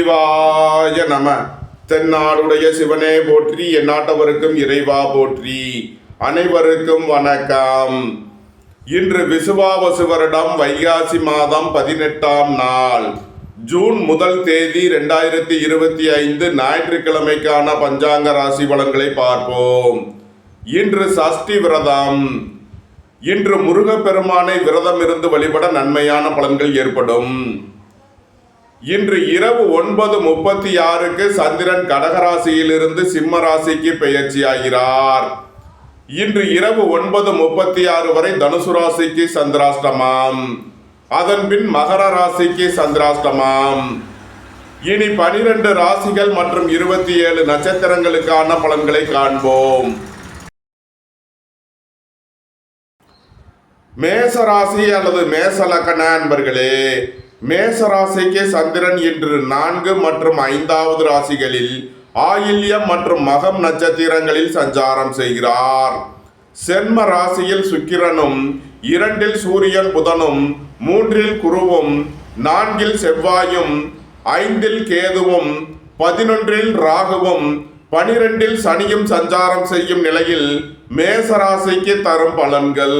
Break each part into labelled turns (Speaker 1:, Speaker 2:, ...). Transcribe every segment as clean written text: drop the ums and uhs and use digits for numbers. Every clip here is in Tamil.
Speaker 1: சிவாய நம. தென்னாடுடைய சிவனே போற்றி, எந்நாட்டவருக்கும் இறைவா போற்றி. அனைவருக்கும் வணக்கம். இன்று விசுவாவசு வருடம் வைகாசி மாதம் 18ஆம் நாள், ஜூன் 1 தேதி 2025 ஞாயிற்றுக்கிழமைக்கான பஞ்சாங்க ராசி பலன்களை பார்ப்போம். இன்று சஷ்டி விரதம். இன்று முருகப்பெருமானை விரதம் இருந்து வழிபட நன்மையான பலன்கள் ஏற்படும். இன்று இரவு 9:36 சந்திரன் கடகராசியிலிருந்து சிம்ம ராசிக்கு பெயர்ச்சியாகிறார். இன்று இரவு 9:36 வரை தனுசு ராசிக்கு சந்திராஷ்டமம், அதன் பின் மகர ராசிக்கு சந்திராஷ்டமம். இனி 12 ராசிகள் மற்றும் 27 நட்சத்திரங்களுக்கான பலன்களை காண்போம். மேசராசி அல்லது மேச லக்ன அன்பர்களே, மேசராசிக்கு சந்திரன் இன்று 4 மற்றும் 5வது ராசிகளில் ஆயில்யம் மற்றும் மகம் நட்சத்திரங்களில் சஞ்சாரம் செய்கிறார். சென்ம ராசியில் சுக்கிரனும், 2 சூரியன் புதனும், 3 குருவும், 4 செவ்வாயும், 5 கேதுவும், 11 ராகுவும், 12 சனியும் சஞ்சாரம் செய்யும் நிலையில் மேசராசிக்கு தரும் பலன்கள்.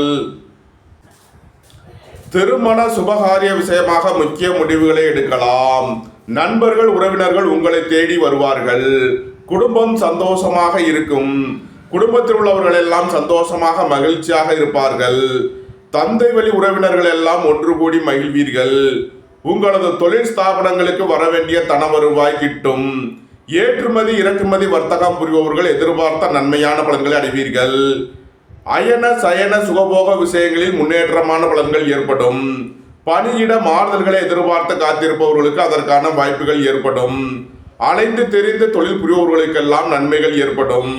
Speaker 1: திருமண சுபகாரிய விஷயமாக முக்கிய முடிவுகளை எடுக்கலாம். நண்பர்கள் உறவினர்கள் உங்களை தேடி வருவார்கள். குடும்பம் சந்தோஷமாக இருக்கும். குடும்பத்தில் உள்ளவர்கள் எல்லாம் சந்தோஷமாக மகிழ்ச்சியாக இருப்பார்கள். தந்தை வழி உறவினர்கள் எல்லாம் ஒன்று கூடி மகிழ்வீர்கள். உங்களது தொழில் ஸ்தாபனங்களுக்கு வர வேண்டிய தன வருவாய் கிட்டும். ஏற்றுமதி இறக்குமதி வர்த்தகம் புரிபவர்கள் எதிர்பார்த்த நன்மையான பலன்களை அடைவீர்கள். அயன சயன சுகபோக விஷயங்களில் முன்னேற்றமான பலன்கள் ஏற்படும். பணியிட மாறுதல்களை எதிர்பார்த்து காத்திருப்பவர்களுக்கு அதற்கான வாய்ப்புகள் ஏற்படும். அலைந்து தெரிந்து தொழில் புரிபவர்களுக்கெல்லாம் நன்மைகள் ஏற்படும்.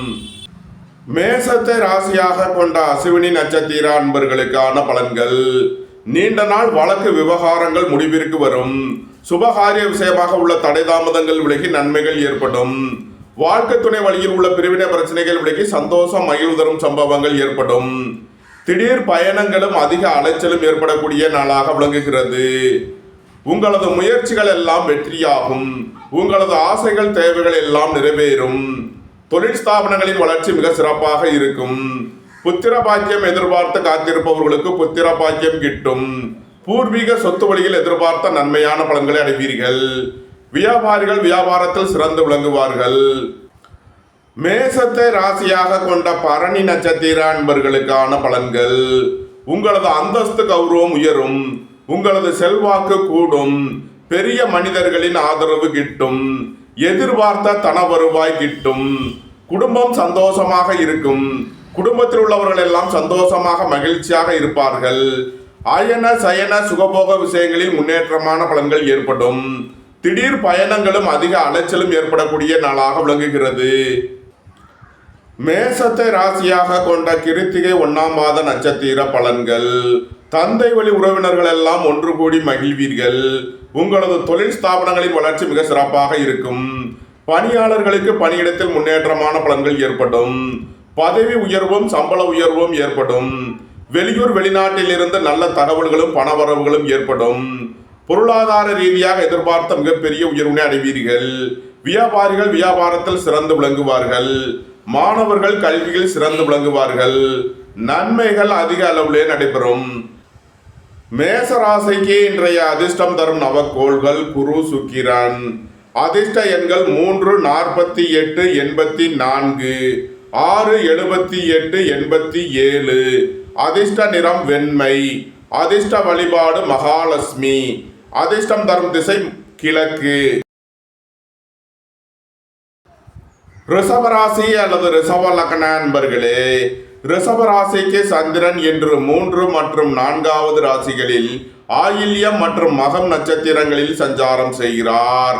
Speaker 1: மேசத்தை ராசியாக கொண்ட அசுவினி நட்சத்திர அன்பர்களுக்கான பலன்கள். நீண்ட நாள் வழக்கு விவகாரங்கள் முடிவிற்கு வரும். சுபகாரிய விஷயமாக உள்ள தடை தாமதங்கள் விலகி நன்மைகள் ஏற்படும். வாழ்க்கை துணை வழியில் உள்ள பிரிவினை பிரச்சனைகள் விலகி சந்தோஷம் மகிழ்வு தரும் சம்பவங்கள் ஏற்படும். திடீர் பயணங்களும் அதிக அலைச்சலும் ஏற்படக்கூடிய நாளாக விளங்குகிறது. உங்களது முயற்சிகள் எல்லாம் வெற்றியாகும். உங்களது ஆசைகள் தேவைகள் எல்லாம் நிறைவேறும். தொழில் ஸ்தாபனங்களின் வளர்ச்சி மிக சிறப்பாக இருக்கும். புத்திர பாக்கியம் எதிர்பார்த்து காத்திருப்பவர்களுக்கு புத்திர பாக்கியம் கிட்டும். பூர்வீக சொத்து வழியில் எதிர்பார்த்த நன்மையான பலன்களை அடைவீர்கள். வியாபாரிகள் வியாபாரத்தில் சிறந்து விளங்குவார்கள். மேசத்தை ராசியாக கொண்ட பரணி நட்சத்திர அன்பர்களுக்கான பலன்கள். உங்களது அந்தஸ்து கௌரவம் உயரும். உங்களது செல்வாக்கு கூடும். பெரிய மனிதர்களின் ஆதரவு கிட்டும். எதிர்பார்த்த தன வருவாய் கிட்டும். குடும்பம் சந்தோஷமாக இருக்கும். குடும்பத்தில் உள்ளவர்கள் எல்லாம் சந்தோஷமாக மகிழ்ச்சியாக இருப்பார்கள். அயன சயன சுகபோக விஷயங்களில் முன்னேற்றமான பலன்கள் ஏற்படும். திடீர் பயணங்களும் அதிக அலைச்சலும் ஏற்படக்கூடிய நாளாக விளங்குகிறது. மேசத்தை ராசியாக கொண்ட கிருத்திகை 1ஆம் மாத நட்சத்திர பலன்கள். தந்தை வழி உறவினர்கள் எல்லாம் ஒன்று கூடி மகிழ்வீர்கள். உங்களது தொழில் ஸ்தாபனங்களின் வளர்ச்சி மிக சிறப்பாக இருக்கும். பணியாளர்களுக்கு பணியிடத்தில் முன்னேற்றமான பலன்கள் ஏற்படும். பதவி உயர்வும் சம்பள உயர்வும் ஏற்படும். வெளியூர் வெளிநாட்டில் இருந்து நல்ல தகவல்களும் பணவரவுகளும் ஏற்படும். பொருளாதார ரீதியாக எதிர்பார்த்த மிகப்பெரிய உயர்வினை அடைவீர்கள். வியாபாரிகள் வியாபாரத்தில் சிறந்து விளங்குவார்கள். மாணவர்கள் கல்வியில் சிறந்து விளங்குவார்கள். நன்மைகள் அதிக அளவிலே நடைபெறும். மேசராசிக்கு இன்றைய அதிர்ஷ்டம் தரும் நவக்கோள்கள் குரு சுக்கிரன். அதிர்ஷ்ட எண்கள் 3, 48, 84, 6, 78, 87. அதிர்ஷ்ட நிறம் வெண்மை. அதிர்ஷ்ட வழிபாடு மகாலட்சுமி. அதிர்ஷ்டம் தரும் திசை கிழக்கு. ரிஷபராசி அல்லது ரிஷப லக்ன அன்பர்களே, ரிஷபராசிக்கு சந்திரன் இன்று 3 மற்றும் 4வது ராசிகளில் ஆயில்யம் மற்றும் மகம் நட்சத்திரங்களில் சஞ்சாரம் செய்கிறார்.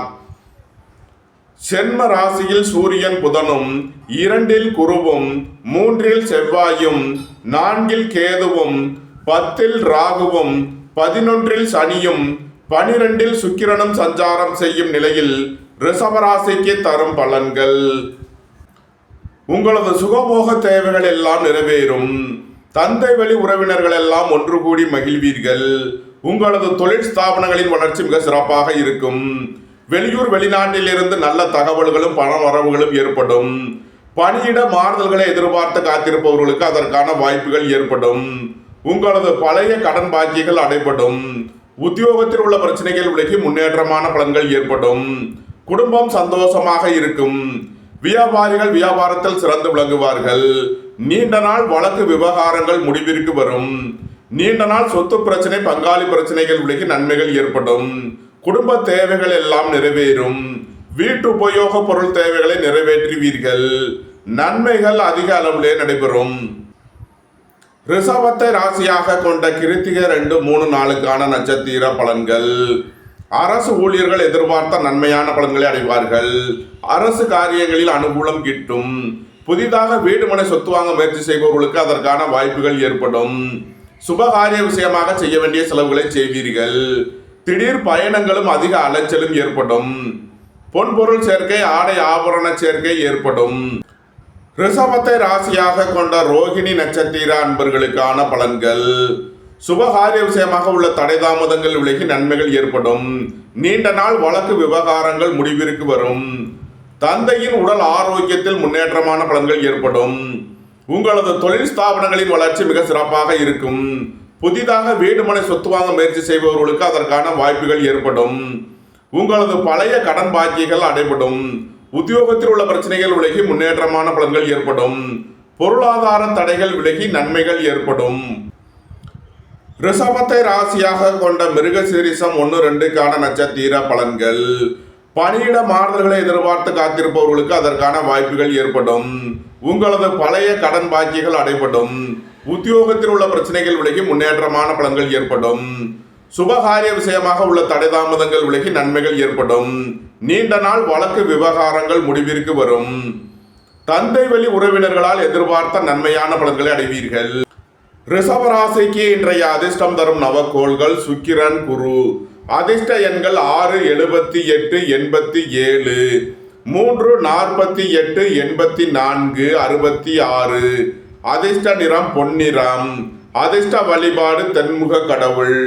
Speaker 1: சென்ம ராசியில் சூரியன் புதனும், 2 குருவும், 3 செவ்வாயும், 4 கேதுவும், 10 ராகுவும், 11 சனியும், 12 சுக்கிரனும் சஞ்சாரம் செய்யும் நிலையில் ரிஷபராசிக்கு தரும் பலன்கள். உங்களது சுகபோக தேவைகள் எல்லாம் நிறைவேறும். தந்தை வழி உறவினர்கள் எல்லாம் ஒன்று கூடி மகிழ்வீர்கள். உங்களது தொழில் ஸ்தாபனங்களின் வளர்ச்சி மிக சிறப்பாக இருக்கும். வெளியூர் வெளிநாட்டில் இருந்து நல்ல தகவல்களும் பண வரவுகளும் ஏற்படும். பணியிட மாறுதல்களை எதிர்பார்த்து காத்திருப்பவர்களுக்கு அதற்கான வாய்ப்புகள் ஏற்படும். உங்களது பழைய கடன் பாக்கிகள் அடைபடும். உத்தியோகத்தில் உள்ள பிரச்சனைகள் விலகி முன்னேற்றமான பலன்கள் ஏற்படும். குடும்பம் சந்தோஷமாக இருக்கும். வியாபாரிகள் வியாபாரத்தில் சிறந்து விளங்குவார்கள். நீண்ட நாள் வழக்கு விவகாரங்கள் முடிவிற்கு வரும். நீண்ட நாள் சொத்து பிரச்சனை பங்காளி பிரச்சனைகள் விலகி நன்மைகள் ஏற்படும். குடும்ப தேவைகள் எல்லாம் நிறைவேறும். வீட்டு உபயோக பொருள் தேவைகளை நிறைவேற்றுவீர்கள். நன்மைகள் அதிக அளவிலே நடைபெறும். ரிஷபத்தை ராசியாக கொண்ட கிருத்திகை 2, 3 நாளுக்கான நட்சத்திர பலன்கள். அரசு ஊழியர்கள் எதிர்பார்த்த நன்மையான பலன்களை அடைவார்கள். அரசு காரியங்களில் அனுகூலம் கிட்டும். புதிதாக வீடு மனை சொத்து வாங்க முயற்சி செய்பவர்களுக்கு அதற்கான வாய்ப்புகள் ஏற்படும். சுபகாரிய விஷயமாக செய்ய வேண்டிய செலவுகளை செய்வீர்கள். திடீர் பயணங்களும் அதிக அலைச்சலும் ஏற்படும். பொன்பொருள் சேர்க்கை ஆடை ஆபரண சேர்க்கை ஏற்படும். ரிஷபத்தை ராசியாக கொண்ட ரோகிணி நட்சத்திர அன்பர்களுக்கான பலன்கள். சுபகாரிய விஷயமாக உள்ள தடை தாமதங்கள் விலகி நன்மைகள் ஏற்படும். நீண்ட நாள் வழக்கு விவகாரங்கள் முடிவிற்கு வரும். தந்தையின் உடல் ஆரோக்கியத்தில் முன்னேற்றமான பலன்கள் ஏற்படும். உங்களது தொழில் ஸ்தாபனங்களின் வளர்ச்சி மிக சிறப்பாக இருக்கும். புதிதாக வீடு மனை சொத்து வாங்க முயற்சி செய்பவர்களுக்கு அதற்கான வாய்ப்புகள் ஏற்படும். உங்களது பழைய கடன் பாக்கிகள் அடைபடும். உத்தியோகத்தில் உள்ள பிரச்சனைகள் விலகி முன்னேற்றமான பலன்கள் ஏற்படும். பொருளாதார தடைகள் விலகி நன்மைகள் ஏற்படும். ரிஷபத்தை ராசியாக கொண்ட மிருகசீரிஷம் 1, 2க்கான நட்சத்திர பலன்கள். பணியிட மாறுதல்களை எதிர்பார்த்து காத்திருப்பவர்களுக்கு அதற்கான வாய்ப்புகள் ஏற்படும். உங்களது பழைய கடன் பாக்கிகள் அடைபடும். உத்தியோகத்தில் உள்ள பிரச்சனைகள் விலகி முன்னேற்றமான பலன்கள் ஏற்படும். சுபகாரிய விஷயமாக உள்ள தடை தாமதங்கள் விலகி நன்மைகள் ஏற்படும். நீண்ட நாள் வழக்கு விவகாரங்கள் முடிவிற்கு வரும். தந்தை வழி உறவினர்களால் எதிர்பார்த்த நன்மையான பலன்களை அடைவீர்கள். ரிஷபராசிக்கு இன்றைய அதிர்ஷ்டம் தரும் நவக்கோள்கள் சுக்கிரன், குரு. அதிர்ஷ்ட எண்கள் 6, 78, 87, 3, 48, 84, 66. அதிர்ஷ்ட நிறம் பொன்னிறம். அதிர்ஷ்ட வழிபாடு தென்முக கடவுள்.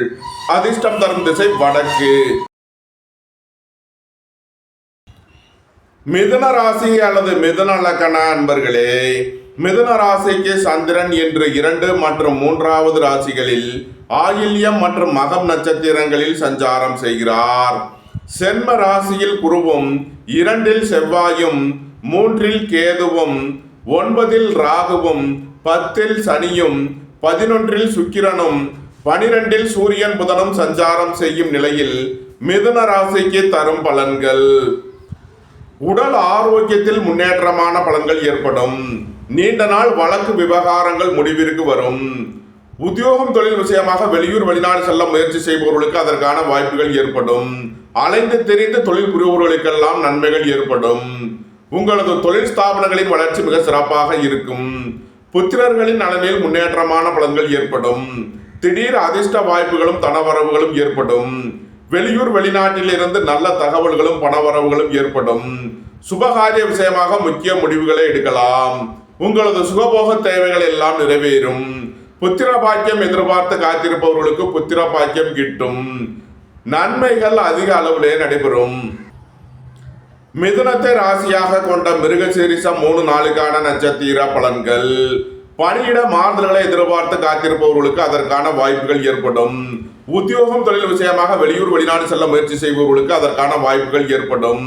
Speaker 1: அதிர்ஷ்டம் தரும் திசை வடக்கு. மிதுன ராசி அல்லது மிதுன லக்ன அன்பர்களே, மிதுன ராசிக்கு சந்திரன் என்று 2 மற்றும் 3வது ராசிகளில் ஆயில்யம் மற்றும் மகம் நட்சத்திரங்களில் சஞ்சாரம் செய்கிறார். சென்ம ராசியில் குருவும், 2ல் செவ்வாயும், 3ல் கேதுவும், 9ல் ராகுவும், 10ல் சனியும், 11ல் சுக்கிரனும், 12ல் சூரியன் புதனும் சஞ்சாரம் செய்யும் நிலையில் மிதுன ராசிக்கு தரும் பலன்கள். உடல் ஆரோக்கியத்தில் முன்னேற்றமான பலன்கள் ஏற்படும். நீண்ட நாள் வழக்கு விவகாரங்கள் முடிவிற்கு வரும். உத்தியோகம் தொழில் விஷயமாக வெளியூர் வெளிநாடு செல்ல முயற்சி செய்பவர்களுக்கு அதற்கான வாய்ப்புகள் ஏற்படும். அலைந்து தெரிந்து தொழில் புரிபவர்களுக்கெல்லாம் நன்மைகள் ஏற்படும். உங்களது தொழில் ஸ்தாபனங்களின் வளர்ச்சி மிக சிறப்பாக இருக்கும். புத்திரர்களின் நலனில் முன்னேற்றமான பலன்கள் ஏற்படும். திடீர் அதிர்ஷ்ட வாய்ப்புகளும் தனவரவுகளும் ஏற்படும். வெளியூர் வெளிநாட்டில் இருந்து நல்ல தகவல்களும் பணவரவுகளும் ஏற்படும். சுபகாரிய விஷயமாக முக்கிய முடிவுகளை எடுக்கலாம். உங்களது சுகபோக தேவைகள் எல்லாம் நிறைவேறும். புத்திர பாக்கியம் எதிர்பார்த்து காத்திருப்பவர்களுக்கு புத்திர பாக்கியம் கிட்டும். நன்மைகள் அதிக அளவிலே நடைபெறும். மிதுனத்தை ராசியாக கொண்ட மிருகசீரிஷம் 3 நாளுக்கான நட்சத்திர பலன்கள். பணியிட மாறுதல்களை எதிர்பார்த்து காத்திருப்பவர்களுக்கு அதற்கான வாய்ப்புகள் ஏற்படும். உத்தியோகம் தொழில் விஷயமாக வெளியூர் வெளிநாடு செல்ல முயற்சி செய்பவர்களுக்கு அதற்கான வாய்ப்புகள் ஏற்படும்.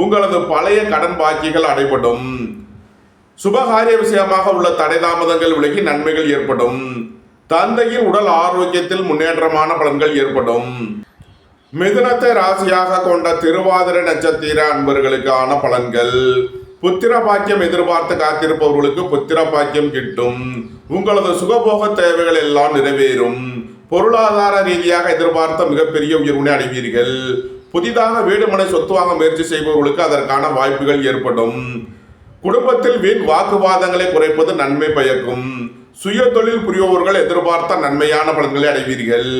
Speaker 1: உங்களது பழைய கடன் பாக்கிகள் அடைபடும். சுபகாரிய விஷயமாக உள்ள தடை தாமதங்கள் விலகி நன்மைகள் ஏற்படும். தந்தையின் உடல் ஆரோக்கியத்தில் முன்னேற்றமான பலன்கள் ஏற்படும். மிதுனத்தை ராசியாக கொண்ட திருவாதிரை நட்சத்திர அன்பர்களுக்கான பலன்கள். புத்திர பாக்கியம் எதிர்பார்த்து காத்திருப்பவர்களுக்கு புத்திர பாக்கியம் கிட்டும். உங்களது சுகபோக தேவைகள் எல்லாம் நிறைவேறும். பொருளாதார ரீதியாக எதிர்பார்த்த மிகப்பெரிய உயர்வினை அடைவீர்கள். புதிதாக வீடு மனை சொத்து வாங்க முயற்சி செய்பவர்களுக்கு அதற்கான வாய்ப்புகள் ஏற்படும். குடும்பத்தில் வீண் வாக்குவாதங்களை குறைப்பது நன்மை பயக்கும். சுய தொழில் புரிபவர்கள் எதிர்பார்த்த நன்மையான பலன்களை அடைவீர்கள்.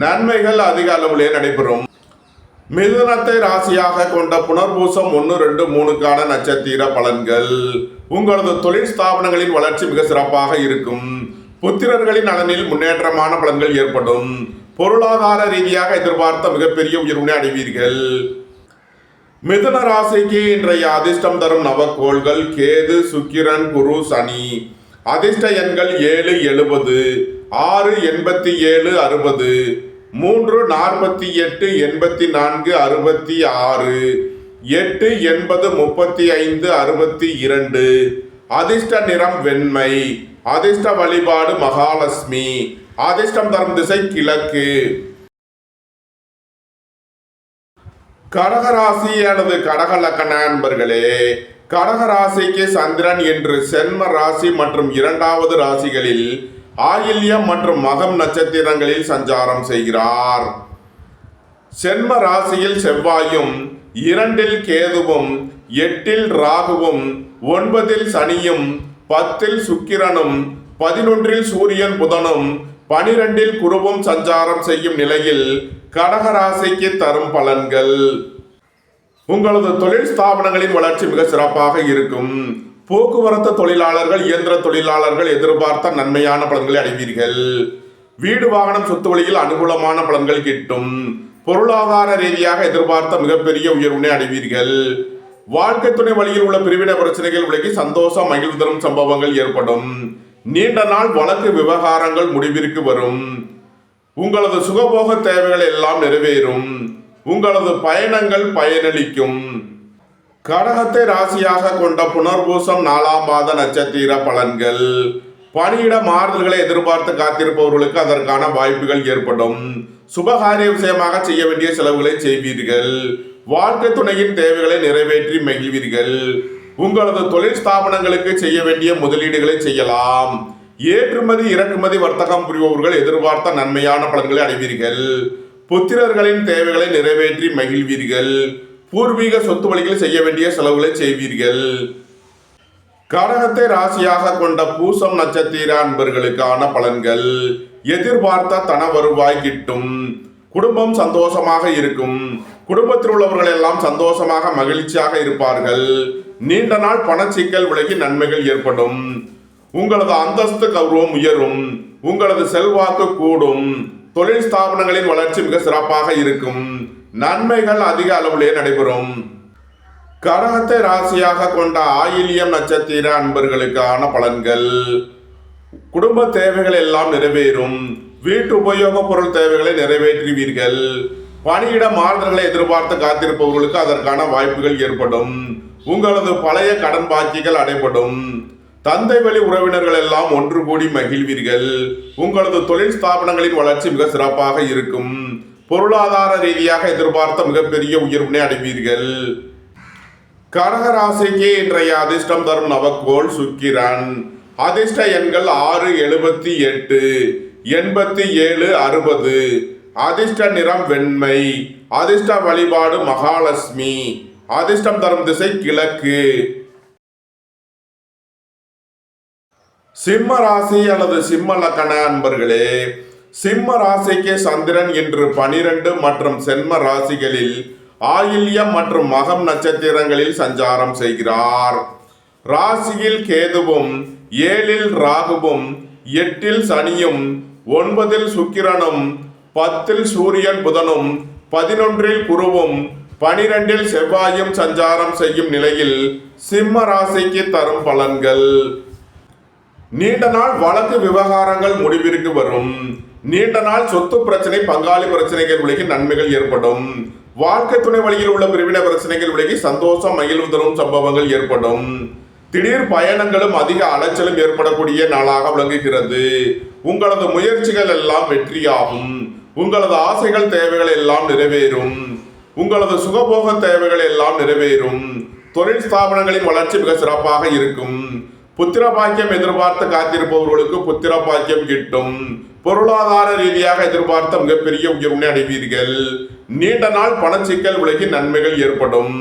Speaker 1: நன்மைகள் அதிக அளவிலே நடைபெறும். மிதுனத்தை ராசியாக கொண்ட புனர்பூசம் 1, 2, 3க்கான நட்சத்திர பலன்கள். உங்களது தொழில் ஸ்தாபனங்களின் வளர்ச்சி மிக சிறப்பாக இருக்கும். புத்திரர்களின் நலனில் முன்னேற்றமான பலன்கள் ஏற்படும். பொருளாதார ரீதியாக எதிர்பார்த்த மிகப்பெரிய உயர்வினை அடைவீர்கள். மிதுன ராசிக்கு இன்றைய அதிர்ஷ்டம் தரும் நவக்கோள்கள் கேது, சுக்கிரன், குரு, சனி. அதிர்ஷ்ட எண்கள் 7, 70, 6, 87, 60, 3, 48, 84, 66, 8, 80, 35, 62. அதிர்ஷ்ட நிறம் வெண்மை. அதிர்ஷ்ட வழிபாடு மகாலட்சுமி. அதிர்ஷ்டம் தரும் திசை கிழக்கு. கடகராசி அல்லது கடக லக்கண நண்பர்களே, கடகராசிக்கு சந்திரன் என்று சென்ம ராசி மற்றும் இரண்டாவது ராசிகளில் ஆயில்யம் மற்றும் மகம் நட்சத்திரங்களில் சஞ்சாரம் செய்கிறார். சென்ம ராசியில் செவ்வாயும், 2 கேதுவும், 8 ராகுவும், 9 சனியும், 10 சுக்கிரனும், 11 சூரியன் புதனும், 12 குருவும் சஞ்சாரம் செய்யும் நிலையில் கடகராசிக்கு தரும் பலன்கள். உங்களது தொழில் ஸ்தாபனங்களின் வளர்ச்சி மிக சிறப்பாக இருக்கும். போக்குவரத்து தொழிலாளர்கள், இயந்திர தொழிலாளர்கள் எதிர்பார்த்த நன்மையான பலன்களை அடைவீர்கள். வீடு வாகனம் சொத்து வழியில் அனுகூலமான பலன்கள் கிட்டும். பொருளாதார ரீதியாக எதிர்பார்த்த மிகப்பெரிய உயர்வினை அடைவீர்கள். வாழ்க்கை துணை வழியில் உள்ள பிரிவினை பிரச்சனைகள் விலகி சந்தோஷம் மகிழ்வு தரும் சம்பவங்கள் ஏற்படும். நீண்ட நாள் வழக்கு விவகாரங்கள் முடிவிற்கு வரும். உங்களது சுகபோக தேவைகள் எல்லாம் நிறைவேறும். உங்களது பயணங்கள் பயனளிக்கும். கடகத்தை ராசியாக கொண்ட புனர்பூசம் 4ஆம் பாத நட்சத்திர பலன்கள். பணியிட மாறுதல்களை எதிர்பார்த்து காத்திருப்பவர்களுக்கு அதற்கான வாய்ப்புகள் ஏற்படும். சுபகாரிய விஷயமாக செய்ய வேண்டிய செலவுகளை செய்வீர்கள். வாழ்க்கை துணையின் தேவைகளை நிறைவேற்றி மகிழ்வீர்கள். உங்களது தொழில் ஸ்தாபனங்களுக்கு செய்ய வேண்டிய முதலீடுகளை செய்யலாம். ஏற்றுமதி இறக்குமதி வர்த்தகம் புரிபவர்கள் எதிர்பார்த்த நன்மையான பலன்களை அடைவீர்கள். புத்திரர்களின் தேவைகளை நிறைவேற்றி மகிழ்வீர்கள். பூர்வீக சொத்து வழிகளில் செய்ய வேண்டிய செலவுகளை செய்வீர்கள். கடகத்தை ராசியாக கொண்ட பூசம் நட்சத்திர அன்பர்களுக்கான பலன்கள். எதிர்பார்த்த தன வருவாய் கிட்டும். குடும்பம் சந்தோஷமாக இருக்கும். குடும்பத்தில் உள்ளவர்கள் எல்லாம் சந்தோஷமாக மகிழ்ச்சியாக இருப்பார்கள். நீண்ட நாள் பணச்சிக்கல் விலகி நன்மைகள் ஏற்படும். உங்களது அந்தஸ்து கௌரவம் உயரும். உங்களது செல்வாக்கு கூடும். தொழில் ஸ்தாபனங்களின் வளர்ச்சி மிக சிறப்பாக இருக்கும். நன்மைகள் அதிக அளவிலே நடைபெறும். கடகத்தை ராசியாக கொண்ட ஆயில்யம் நட்சத்திர அன்பர்களுக்கான பலன்கள். குடும்ப தேவைகள் எல்லாம் நிறைவேறும். வீட்டு உபயோக பொருள் தேவைகளை நிறைவேற்றுவீர்கள். பணியிட மாறுதல்களை எதிர்பார்த்து காத்திருப்பவர்களுக்கு அதற்கான வாய்ப்புகள் ஏற்படும். உங்களது பழைய கடன் பாக்கிகள் அடைபடும். தந்தை வழி உறவினர்கள் எல்லாம் ஒன்று கூடி மகிழ்வீர்கள். உங்களது தொழில் ஸ்தாபனங்களின் வளர்ச்சி மிக சிறப்பாக இருக்கும். பொருளாதார ரீதியாக எதிர்பார்த்த மிகப்பெரிய உயர்வினை அடைவீர்கள். கடகராசிக்கு இன்றைய அதிர்ஷ்டம் தரும் நவக்கோள் சுக்கிரன். அதிர்ஷ்ட எண்கள் 6, 78, 87, 60. அதிர்ஷ்ட நிறம் வெண்மை. அதிர்ஷ்ட வழிபாடு மகாலட்சுமி. அதிர்ஷ்டம் தரும் திசை கிழக்கு. சிம்ம ராசி அல்லது சிம்ம லக்கண அன்பர்களே, சிம்ம ராசிக்கு சந்திரன் இன்று 12 மற்றும் சென்ம ராசிகளில் ஆயில்யம் மற்றும் மகம் நட்சத்திரங்களில் சஞ்சாரம் செய்கிறார். ராசியில் கேதுவும், 7 ராகுவும், 8 சனியும், 9 சுக்கிரனும், 10 சூரியன் புதனும், 11 குருவும், 12 செவ்வாயும் சஞ்சாரம் செய்யும் நிலையில் சிம்ம ராசிக்கு தரும் பலன்கள். நீண்ட நாள் வழக்கு விவகாரங்கள் முடிவிற்கு வரும். நீண்ட நாள் சொத்து பிரச்சனை, பங்காளி பிரச்சனைகள் விலகி நன்மைகள் ஏற்படும். வாழ்க்கை துணை வழியில் உள்ள பிரிவினை பிரச்சனைகள் விலகி சந்தோஷம் மகிழ்வு தரும் சம்பவங்கள் ஏற்படும். திடீர் பயணங்களும் அதிக அலைச்சலும் ஏற்படக்கூடிய நாளாக விளங்குகிறது. உங்களது முயற்சிகள் எல்லாம் வெற்றியாகும். உங்களது ஆசைகள் தேவைகள் எல்லாம் நிறைவேறும். உங்களது சுகபோக தேவைகள் எல்லாம் நிறைவேறும். தொழில் ஸ்தாபனங்களின் வளர்ச்சி மிக சிறப்பாக இருக்கும். புத்திர பாக்கியம் எதிர்பார்த்து காத்திருப்பவர்களுக்கு புத்திர பாக்கியம் கிட்டும். பொருளாதார ரீதியாக எதிர்பார்த்த மிகப்பெரிய உயர்வினை அடைவீர்கள். நீண்ட நாள் பணச்சிக்கல் விலகி நன்மைகள் ஏற்படும்.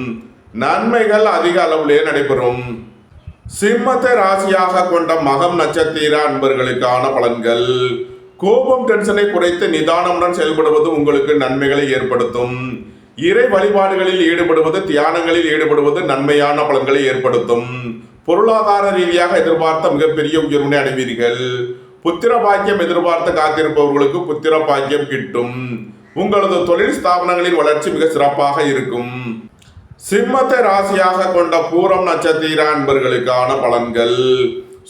Speaker 1: நன்மைகள் அதிக அளவிலே நடைபெறும். சிம்மத்தை ராசியாக கொண்ட மகம் நட்சத்திர அன்பர்களுக்கான பலன்கள். கோபம் டென்ஷனை குறைத்து நிதானமுடன் செயல்படுவது உங்களுக்கு நன்மைகளை ஏற்படுத்தும். இறை வழிபாடுகளில் ஈடுபடுவது, தியானங்களில் ஈடுபடுவது நன்மையான பலன்களை ஏற்படுத்தும். பொருளாதார ரீதியாக எதிர்பார்த்த மிகப்பெரிய உயர்வினை அடைவீர்கள். புத்திர பாக்கியம் எதிர்பார்த்து காத்திருப்பவர்களுக்கு புத்திர பாக்கியம் கிட்டும். உங்களது தொழில் ஸ்தாபனங்களின் வளர்ச்சி மிக சிறப்பாக இருக்கும். சிம்மத்தை ராசியாக கொண்ட பூரம் நட்சத்திர அன்பர்களுக்கான பலன்கள்.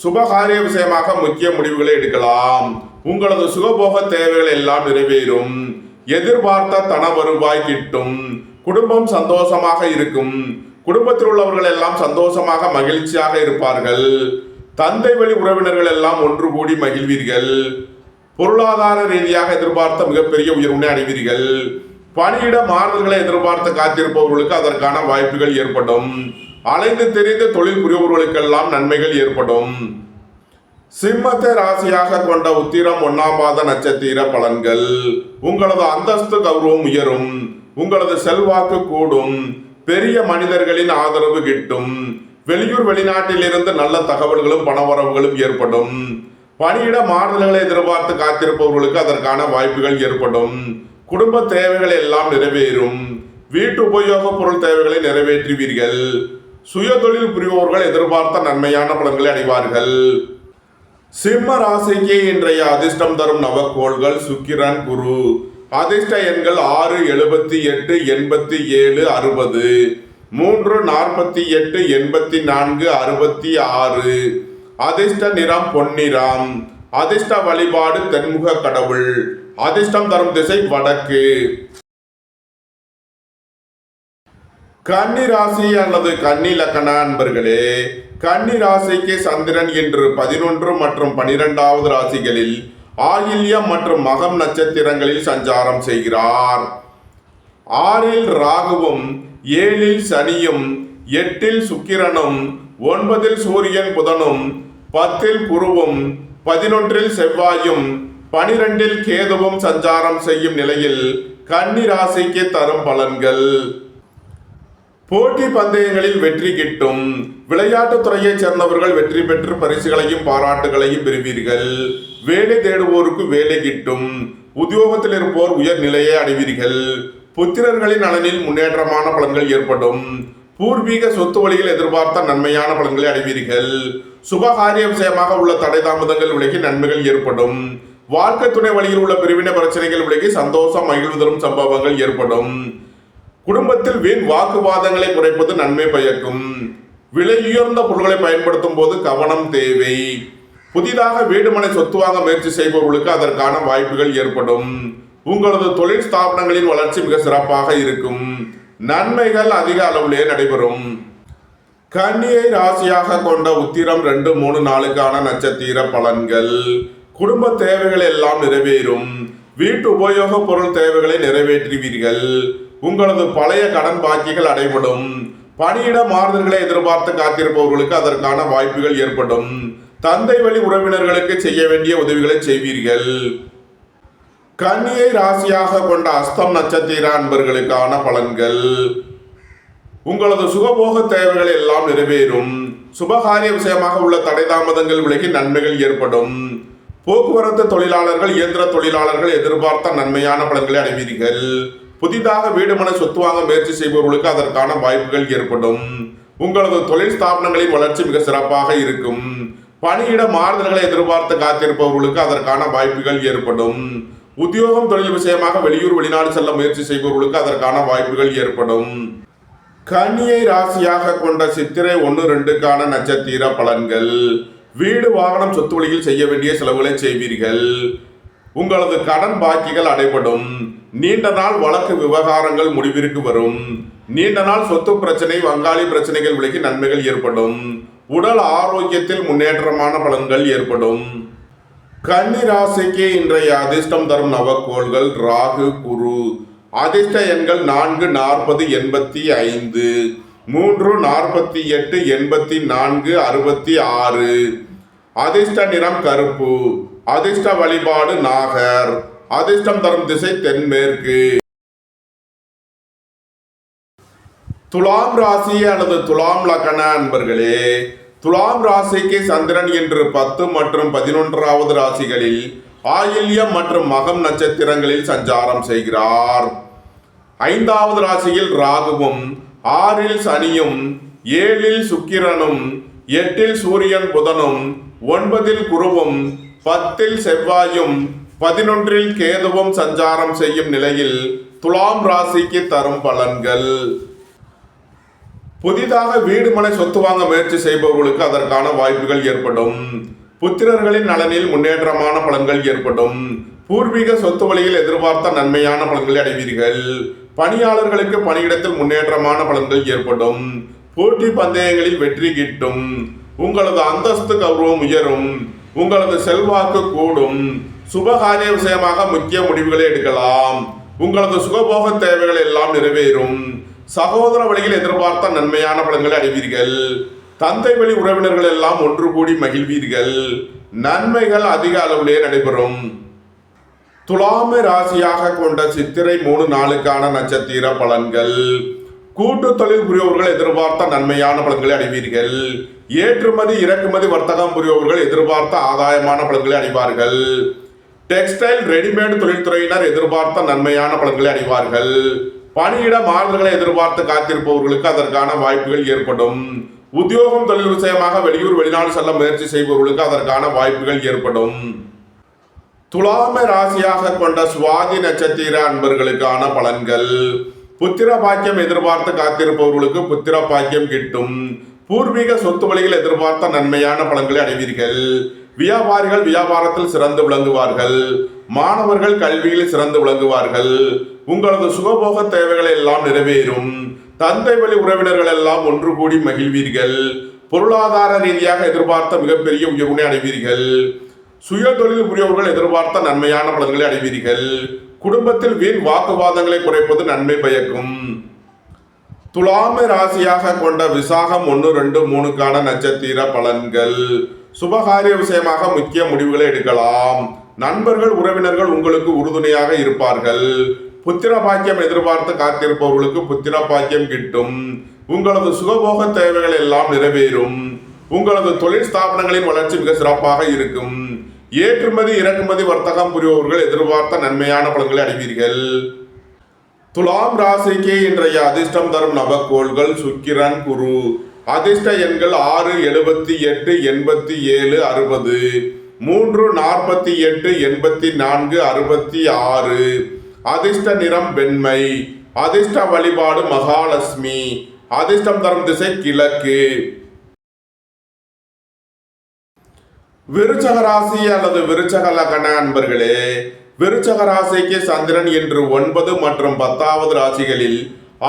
Speaker 1: சுபகாரிய விஷயமாக முக்கிய முடிவுகளை எடுக்கலாம். உங்களது சுகபோக தேவைகள் எல்லாம் நிறைவேறும். எதிர்பார்த்த தன வருவாய் கிட்டும். குடும்பம் சந்தோஷமாக இருக்கும். குடும்பத்தில் உள்ளவர்கள் எல்லாம் சந்தோஷமாக மகிழ்ச்சியாக இருப்பார்கள். தந்தை வழி உறவினர்கள் எல்லாம் ஒன்று கூடி மகிழ்வீர்கள். பொருளாதார ரீதியாக எதிர்பார்த்த மிகப்பெரிய உயர்வினை அடைவீர்கள். பணியிட மாறுதல்களை எதிர்பார்த்து காத்திருப்பவர்களுக்கு அதற்கான வாய்ப்புகள் ஏற்படும். அலைந்து தெரிந்து தொழில் புரிபவர்களுக்கெல்லாம் நன்மைகள் ஏற்படும். சிம்மத்தை ராசியாக கொண்ட உத்திரம் 1ஆம் பாத நட்சத்திர பலன்கள். உங்களது அந்தஸ்து கௌரவம் உயரும். உங்களது செல்வாக்கு கூடும். பெரிய மனிதர்களின் ஆதரவு கிட்டும். வெளியூர் வெளிநாட்டில் இருந்து நல்ல தகவல்களும் பணவரவுகளும் ஏற்படும். பணியிட மாறுதல்களை எதிர்பார்த்து காத்திருப்பவர்களுக்கு அதற்கான வாய்ப்புகள் ஏற்படும். குடும்ப தேவைகள் எல்லாம் நிறைவேறும். வீட்டு உபயோக பொருள் தேவைகளை நிறைவேற்றுவீர்கள். சுய தொழில் புரிபவர்கள் எதிர்பார்த்த நன்மையான பலன்களை அடைவார்கள். சிம்ம ராசிக்கு இன்றைய அதிர்ஷ்டம் தரும் நவக்கோள்கள் சுக்கிரன், குரு. அதிர்ஷ்ட எண்கள் 6, 78, 87, 60, 3, 48, 84, 66. அதிர்ஷ்ட நிறம் பொன்னிறம். அதிர்ஷ்ட வழிபாடு தென்முக கடவுள். அதிர்ஷ்டம் தரும் திசை வடக்கு. கன்னி ராசி அல்லது கன்னி லக்கண அன்பர்களே, கன்னி ராசிக்கு சந்திரன் இன்று 11 மற்றும் 12வது ராசிகளில் ஆயில்யம் மற்றும் மகம் நட்சத்திரங்களில் சஞ்சாரம் செய்கிறார். 6இல் ராகுவும் 7இல் சனியும் 8இல் சுக்கிரனும் 9இல் சூரியன் புதனும் 10இல் குருவும் 11இல் செவ்வாயும் 12இல் கேதுவும் சஞ்சாரம் செய்யும் நிலையில் கன்னி ராசிக்கு தரும் பலன்கள். போட்டி பந்தயங்களில் வெற்றி கிட்டும். விளையாட்டுத் துறையைச் சேர்ந்தவர்கள் வெற்றி பெற்று பரிசுகளையும் பாராட்டுகளையும் பெறுவீர்கள். வேலை தேடுவோருக்கு வேலை கிட்டும். உத்தியோகத்தில் இருப்போர் உயர் நிலையை அடைவீர்கள். புத்திரர்களின் நலனில் முன்னேற்றமான பலன்கள் ஏற்படும். பூர்வீக சொத்து வழியில் எதிர்பார்த்த நன்மையான பலன்களை அடைவீர்கள். சுபகாரிய விஷயமாக உள்ள தடை தாமதங்கள் விலகி நன்மைகள் ஏற்படும். வாழ்க்கை துணை வழியில் உள்ள பிரிவினை பிரச்சனைகள் விலகி சந்தோஷம் மகிழ்வு தரும் சம்பவங்கள் ஏற்படும். குடும்பத்தில் வீண் வாக்குவாதங்களை குறைப்பது நன்மை பயக்கும். விலை உயர்ந்த பொருட்களை பயன்படுத்தும் போது கவனம் தேவை. புதிதாக வீடுமனை சொத்து வாங்க முயற்சி செய்பவர்களுக்கு அதற்கான வாய்ப்புகள் ஏற்படும். உங்களது தொழில் ஸ்தாபனங்களின் வளர்ச்சி மிக சிறப்பாக இருக்கும். நன்மைகள் அதிக அளவிலே நடைபெறும். கன்னியை ராசியாக கொண்ட உத்திரம் 2, 3, 4க்கான நட்சத்திர பலன்கள். குடும்ப தேவைகள் எல்லாம் நிறைவேறும். வீட்டு உபயோக பொருள் தேவைகளை நிறைவேற்றுவீர்கள். உங்களது பழைய கடன் பாக்கிகள் அடைபடும். பணியிட மாறுதல்களை எதிர்பார்த்து காத்திருப்பவர்களுக்கு அதற்கான வாய்ப்புகள் ஏற்படும். தந்தை வழி உறவினர்களுக்கு செய்ய வேண்டிய உதவிகளை செய்வீர்கள். கன்னியை ராசியாக கொண்ட அஸ்தம் நட்சத்திர அன்பர்களுக்கான பலன்கள். உங்களது சுகபோக தேவைகள் எல்லாம் நிறைவேறும். சுபகாரிய விஷயமாக உள்ள தடை தாமதங்கள் விலகி நன்மைகள் ஏற்படும். போக்குவரத்து தொழிலாளர்கள், இயந்திர தொழிலாளர்கள் எதிர்பார்த்த நன்மையான பலன்களை அடைவீர்கள். புதிதாக வீடுமனை சொத்து வாங்க முயற்சி செய்பவர்களுக்கு அதற்கான வாய்ப்புகள் ஏற்படும். உங்களது தொழில் ஸ்தாபனங்களின் வளர்ச்சி மிக சிறப்பாக இருக்கும். பணியிட மாறுதல்களை எதிர்பார்த்து காத்திருப்பவர்களுக்கு அதற்கான வாய்ப்புகள் ஏற்படும். உத்தியோகம் தொழில் விஷயமாக வெளியூர் வெளிநாடு செல்ல முயற்சி செய்பவர்களுக்கு அதற்கான வாய்ப்புகள் ஏற்படும். கன்னியை ராசியாக கொண்ட சித்திரை 1, 2க்கான நட்சத்திர பலன்கள். வீடு வாகனம் சொத்து வழியில் செய்ய வேண்டிய செலவுகளை செய்வீர்கள். உங்களது கடன் பாக்கிகள் அடைபடும். நீண்ட நாள் வழக்கு விவகாரங்கள் முடிவிற்கு வரும். நீண்ட நாள் சொத்து பிரச்சனை, வங்காளி பிரச்சனைகள் விலகி நன்மைகள் ஏற்படும். உடல் ஆரோக்கியத்தில் முன்னேற்றமான பலன்கள் ஏற்படும். கன்னி ராசிக்கு இன்றைய அதிர்ஷ்டம் தரும் நவக்கோள்கள் ராகு, குரு. அதிர்ஷ்ட எண்கள் 4, 40, 85, 3, 48, 84, 66. அதிர்ஷ்ட நிறம் கருப்பு. அதிர்ஷ்ட வழிபாடு நாகர். அதிர்ஷ்டம் தரும் திசை தென்மேற்கு. துலாம் ராசி அல்லது துலாம் லக்கண அன்பர்களே, துலாம் ராசிக்கு சந்திரன் இன்று 10 மற்றும் 11வது ராசிகளில் ஆயில்யம் மற்றும் மகம் நட்சத்திரங்களில் சஞ்சாரம் செய்கிறார். 5வது ராசியில் ராகுவும் 6இல் சனியும் 7இல் சுக்கிரனும் 8இல் சூரியன் புதனும் 9இல் குருவும் 10இல் செவ்வாயும் 11இல் கேதுவும் சஞ்சாரம் செய்யும் நிலையில் துலாம் ராசிக்கு தரும் பலன்கள். புதிதாக வீடு மனை சொத்து வாங்க முயற்சி செய்பவர்களுக்கு அதற்கான வாய்ப்புகள் ஏற்படும். புத்திரர்களின் நலனில் முன்னேற்றமான பலன்கள் ஏற்படும். பூர்வீக சொத்து வழியில் எதிர்பார்த்த நன்மையான பலன்களை அடைவீர்கள். பணியாளர்களுக்கு பணியிடத்தில் முன்னேற்றமான பலன்கள் ஏற்படும். போட்டி பந்தயங்களில் வெற்றி கிட்டும். உங்களது அந்தஸ்து கௌரவம் உயரும். உங்களது செல்வாக்கு கூடும். சுபகாரிய விஷயமாக முக்கிய முடிவுகளை எடுக்கலாம். உங்களது சுகபோக தேவைகள் எல்லாம் நிறைவேறும். சகோதர வழியில் எதிர்பார்த்த நன்மையான பலன்களை அடைவீர்கள். தந்தை வழி உறவினர்கள் எல்லாம் ஒன்று கூடி மகிழ்வீர்கள். நன்மைகள் அதிக அளவிலே நடைபெறும். துலாமை ராசியாக கொண்ட சித்திரை 3 நாளுக்கான நட்சத்திர பலன்கள். கூட்டு தொழில் புரியோர்கள் எதிர்பார்த்த நன்மையான பலன்களை அடைவீர்கள். ஏற்றுமதி இறக்குமதி வர்த்தகம் புரியோர்கள் எதிர்பார்த்த ஆதாயமான பலன்களை அடைவார்கள். டெக்ஸ்டைல் ரெடிமேட் தொழில்துறையினர் எதிர்பார்த்த நன்மையான பலன்களை அடைவார்கள். பணியிட மாறுதல்களை எதிர்பார்த்து காத்திருப்பவர்களுக்கு அதற்கான வாய்ப்புகள் ஏற்படும். உத்தியோகம் தொழில் விஷயமாக வெளியூர் வெளிநாடு செல்ல முயற்சி செய்பவர்களுக்கு அதற்கான வாய்ப்புகள் ஏற்படும். துலாமை ராசியாக கொண்ட சுவாதி நட்சத்திர அன்பர்களுக்கான பலன்கள். புத்திர பாக்கியம் எதிர்பார்த்து காத்திருப்பவர்களுக்கு புத்திர பாக்கியம் கிட்டும். பூர்வீக சொத்து வழியில் எதிர்பார்த்த நன்மையான பலன்களை அடைவீர்கள். வியாபாரிகள் வியாபாரத்தில் சிறந்து விளங்குவார்கள். மாணவர்கள் கல்வியில் சிறந்து விளங்குவார்கள். உங்களது சுகபோக தேவைகள் எல்லாம் நிறைவேறும். தந்தை வழி உறவினர்கள் எல்லாம் ஒன்று கூடி மகிழ்வீர்கள். பொருளாதார ரீதியாக எதிர்பார்த்த மிகப்பெரிய உயர்வினை அடைவீர்கள். சுய தொழில் புரியவர்கள் எதிர்பார்த்த நன்மையான பலன்களை அடைவீர்கள். குடும்பத்தில் வீண் வாக்குவாதங்களை குறைப்பது நன்மை பயக்கும். துலாமை ராசியாக கொண்ட விசாகம் 1, 2, 3க்கான நட்சத்திர பலன்கள். சுபகாரிய விஷயமாக முக்கிய முடிவுகளை எடுக்கலாம். நண்பர்கள் உறவினர்கள் உங்களுக்கு உறுதுணையாக இருப்பார்கள். புத்திர பாக்கியம் எதிர்பார்த்து காத்திருப்பவர்களுக்கு புத்திர பாக்கியம் கிட்டும். உங்களது சுகபோக தேவைகள் எல்லாம் நிறைவேறும். உங்களது தொழில் ஸ்தாபனங்களின் வளர்ச்சி மிக சிறப்பாக இருக்கும். ஏற்றுமதி இறக்குமதி வர்த்தகம் புரிபவர்கள் எதிர்பார்த்த நன்மையான பலன்களை அடைவீர்கள். துலாம் ராசிக்கு இன்றைய அதிர்ஷ்டம் தரும் நவக்கோள்கள் சுக்கிரன், குரு. அதிர்ஷ்ட எண்கள் 6, 78, 87, 60, 3, 48, 84, 66. அதிர்ஷ்ட நிறம் வெண்மை. அதிர்ஷ்ட வழிபாடு மகாலட்சுமி. அதிர்ஷ்டம் தரும் திசை கிழக்கு. விருச்சக ராசி அல்லது விருச்சக லக்ன அன்பர்களே, விருச்சக ராசிக்கு சந்திரன் இன்று 9 மற்றும் 10வது ராசிகளில்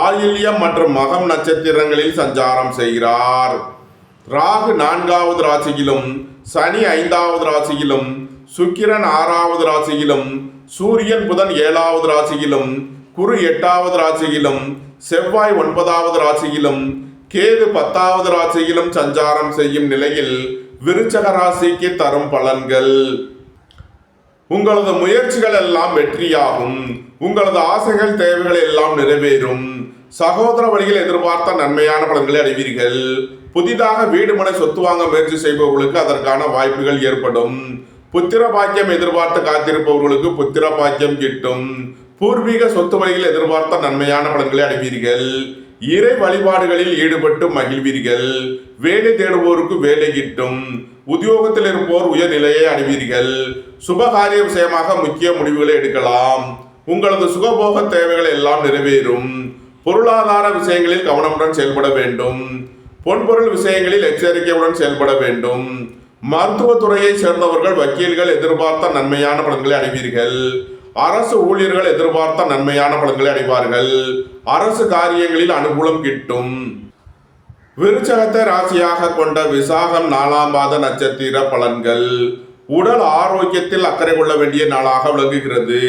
Speaker 1: ஆயில்யம் மற்றும் மகம் நட்சத்திரங்களில் சஞ்சாரம் செய்கிறார். ராகு 4வது ராசியிலும், சனி 5வது ராசியிலும், சுக்கிரன் 6வது ராசியிலும், சூரியன் புதன் 7வது ராசியிலும், குரு 8வது ராசியிலும், செவ்வாய் 9வது ராசியிலும், கேது 10வது ராசியிலும் சஞ்சாரம் செய்யும் நிலையில் விருச்சக ராசிக்கு தரும் பலன்கள். உங்களது முயற்சிகள் எல்லாம் வெற்றியாகும். உங்களது ஆசைகள் தேவைகள் எல்லாம் நிறைவேறும். சகோதர வழியில் எதிர்பார்த்த நன்மையான பலன்களை அடைவீர்கள். புதிதாக வீடு மனை சொத்து வாங்க முயற்சி செய்பவர்களுக்கு அதற்கான வாய்ப்புகள் ஏற்படும். புத்திர பாக்கியம் எதிர்பார்த்து காத்திருப்பவர்களுக்கு புத்திர பாக்கியம் கிட்டும். பூர்வீக சொத்து வழியில் எதிர்பார்த்த நன்மையான பலன்களை அடைவீர்கள். இறை வழிபாடுகளில் ஈடுபட்டு மகிழ்வீர்கள். வேலை தேடுவோருக்கு வேலை கிட்டும். உத்தியோகத்தில் இருப்போர் உயர்நிலையை அடைவீர்கள். சுபகாரிய விஷயமாக முக்கிய முடிவுகளை எடுக்கலாம். உங்களது சுகபோக தேவைகள் எல்லாம் நிறைவேறும். பொருளாதார விஷயங்களில் கவனமுடன் செயல்பட வேண்டும். பொன்பொருள் விஷயங்களில் எச்சரிக்கையுடன் செயல்பட வேண்டும். மருத்துவத்துறையை சேர்ந்தவர்கள் வக்கீல்கள் எதிர்பார்த்த நன்மையான பலன்களை அடைவீர்கள். அரசு ஊழியர்கள் எதிர்பார்த்த நன்மையான பலன்களை அடைவார்கள். அரசு காரியங்களில் அனுகூலம் கிட்டும். விருச்சகத்தை ராசியாக கொண்ட விசாகம் 4ஆம் பாத நட்சத்திர பலன்கள். உடல் ஆரோக்கியத்தில் அக்கறை கொள்ள வேண்டிய நாளாக விளங்குகிறது.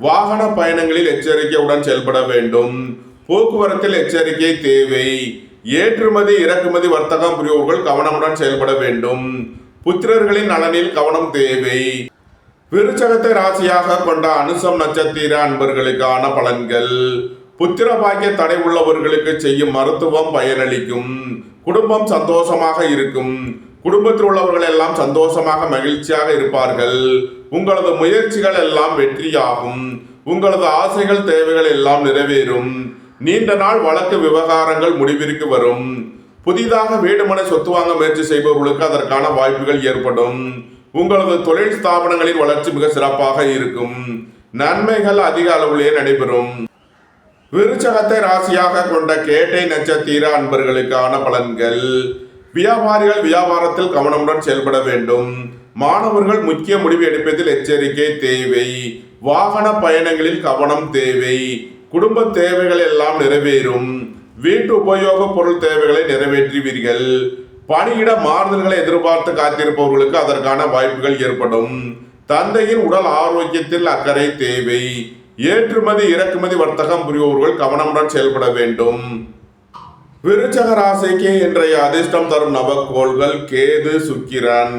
Speaker 1: வாகன பயணங்களில் எச்சரிக்கையுடன் செயல்பட வேண்டும். போக்குவரத்தில் எச்சரிக்கை தேவை. ஏற்றுமதி இறக்குமதி வர்த்தகம் புரியோர்கள் கவனமுடன் செயல்பட வேண்டும். புத்திரர்களின் நலனில் கவனம் தேவை. விருச்சகத்தை ராசியாக கொண்ட அனுசம் நட்சத்திர அன்பர்களுக்கான பலன்கள். புத்திர பாக்கிய தடை உள்ளவர்களுக்கு செய்யும் மருத்துவம் பயனளிக்கும். குடும்பம் சந்தோஷமாக இருக்கும். குடும்பத்தில் உள்ளவர்கள் எல்லாம் சந்தோஷமாக மகிழ்ச்சியாக இருப்பார்கள். உங்களது முயற்சிகள் எல்லாம் வெற்றியாகும். உங்களது ஆசைகள் தேவைகள் எல்லாம் நிறைவேறும். நீண்ட நாள் வழக்கு விவகாரங்கள் முடிவிற்கு வரும். புதிதாக வீடு மனை சொத்து வாங்க முயற்சி செய்பவர்களுக்கு அதற்கான வாய்ப்புகள் ஏற்படும். உங்களது தொழில் ஸ்தாபனங்களின் வளர்ச்சி மிக சிறப்பாக இருக்கும். நன்மைகள் அதிக அளவிலே நடைபெறும். விருச்சகத்தை ராசியாக கொண்ட கேட்டை நட்சத்திர அன்பர்களுக்கான பலன்கள். வியாபாரிகள் வியாபாரத்தில் கவனமுடன் செயல்பட வேண்டும். மாணவர்கள் முக்கிய முடிவு எடுப்பதில் எச்சரிக்கை தேவை. வாகன பயணங்களில் கவனம் தேவை. குடும்ப தேவைகள் எல்லாம் நிறைவேறும். வீட்டு உபயோக பொருள் தேவைகளை நிறைவேற்றுவீர்கள். பணியிட மாறுதல்களை எதிர்பார்த்து காத்திருப்பவர்களுக்கு அதற்கான வாய்ப்புகள் ஏற்படும். தந்தையின் உடல் ஆரோக்கியத்தில் அக்கறை தேவை. ஏற்றுமதி இறக்குமதி வர்த்தகம் புரிபவர்கள் கவனமுடன் செயல்பட வேண்டும். விருச்சக ராசிக்கு இன்றைய அதிர்ஷ்டம் தரும் நவக்கோள்கள் கேது, சுக்கிரன்.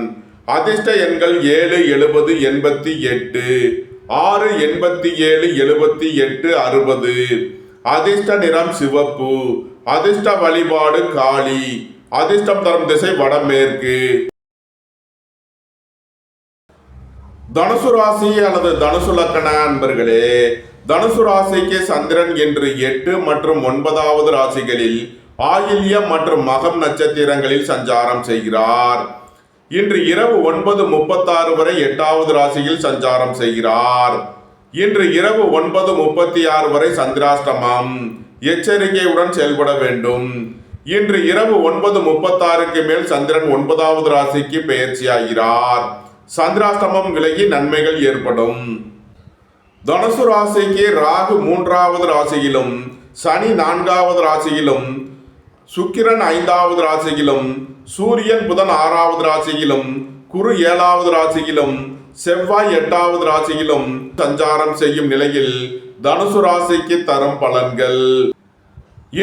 Speaker 1: அதிர்ஷ்ட எண்கள் 7, 70, 88, 6, 87, 78, 60. அதிர்ஷ்ட நிறம் சிவப்பு. அதிர்ஷ்ட வழிபாடு காளி. அதிர்ஷ்டம் தரும் திசை வடமேற்கு. தனுசு ராசி அல்லது தனுசு லக்கண அன்பர்களே, தனுசு ராசிக்கு சந்திரன் என்று 8 மற்றும் 9வது ராசிகளில் ஆயில்யம் மற்றும் மகம் நட்சத்திரங்களில் சஞ்சாரம் செய்கிறார். இன்று இரவு 9:36 வரை 8வது ராசியில் சஞ்சாரம் செய்கிறார். இன்று இரவு 9:36 வரை சந்திராஷ்டமம். எச்சரிக்கையுடன் செயல்பட வேண்டும். இன்று இரவு 9:36க்கு மேல் சந்திரன் 9வது ராசிக்கு பெயர்ச்சியாகிறார். சந்திராஷ்டமம் விலகி நன்மைகள் ஏற்படும். தனுசு ராசிக்கு ராகு 3வது ராசியிலும், சனி 4வது ராசியிலும், சுக்கிரன் 5வது ராசியிலும், சூரியன் புதன் 6வது ராசியிலும், குரு 7வது ராசியிலும், செவ்வாய் 8வது ராசியிலும் சஞ்சாரம் செய்யும் நிலையில் தனுசு ராசிக்கு தரும் பலன்கள்.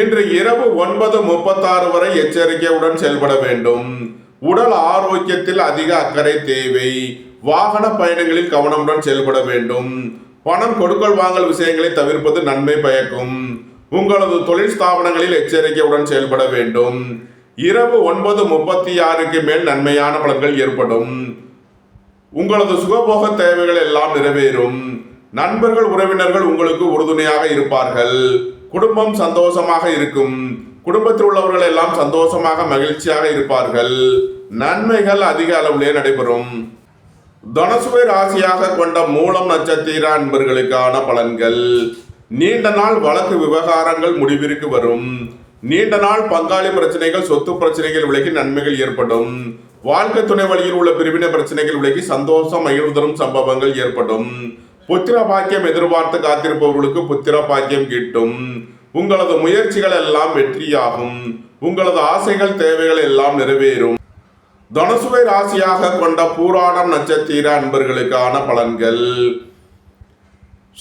Speaker 1: இன்று இரவு 9:36 வரை எச்சரிக்கையுடன் செயல்பட வேண்டும். உடல் ஆரோக்கியத்தில் அதிக அக்கறை தேவை. வாகன பயணங்களில் கவனமுடன் செயல்பட வேண்டும். பணம் கொடுக்கல் வாங்கல் விஷயங்களை தவிர்ப்பது நன்மை பயக்கும். உங்களது தொழில் ஸ்தாபனங்களில் எச்சரிக்கையுடன் செயல்பட வேண்டும். இரவு 9:36க்கு மேல் நன்மையான பலன்கள் ஏற்படும். உங்களது சுகபோக தேவைகள் எல்லாம் நிறைவேறும். நண்பர்கள் உறவினர்கள் உங்களுக்கு உறுதுணையாக இருப்பார்கள். குடும்பம் சந்தோஷமாக இருக்கும். குடும்பத்தில் உள்ளவர்கள் எல்லாம் சந்தோஷமாக மகிழ்ச்சியாக இருப்பார்கள். நன்மைகள் அதிக அளவிலே நடைபெறும். தனுசுவை ராசியாக கொண்ட மூலம் நட்சத்திர அன்பர்களுக்கான பலன்கள். நீண்ட நாள் வழக்கு விவகாரங்கள் முடிவிற்கு வரும். நீண்ட நாள் பங்காளி பிரச்சனைகள், சொத்து பிரச்சனைகள் விலகி நன்மைகள் ஏற்படும். வாழ்க்கை துணை வழியில் உள்ள பிரிவினை பிரச்சனைகள் விலகி சந்தோஷம் மகிழ்வு தரும் சம்பவங்கள் ஏற்படும். புத்திர பாக்கியம் எதிர்பார்த்து காத்திருப்பவர்களுக்கு புத்திர பாக்கியம் கிட்டும். உங்களது முயற்சிகள் எல்லாம் வெற்றியாகும். உங்களது ஆசைகள் தேவைகள் எல்லாம் நிறைவேறும். தனுசுவை ராசியாக கொண்ட பூராடம் நட்சத்திர அன்பர்களுக்கான பலன்கள்.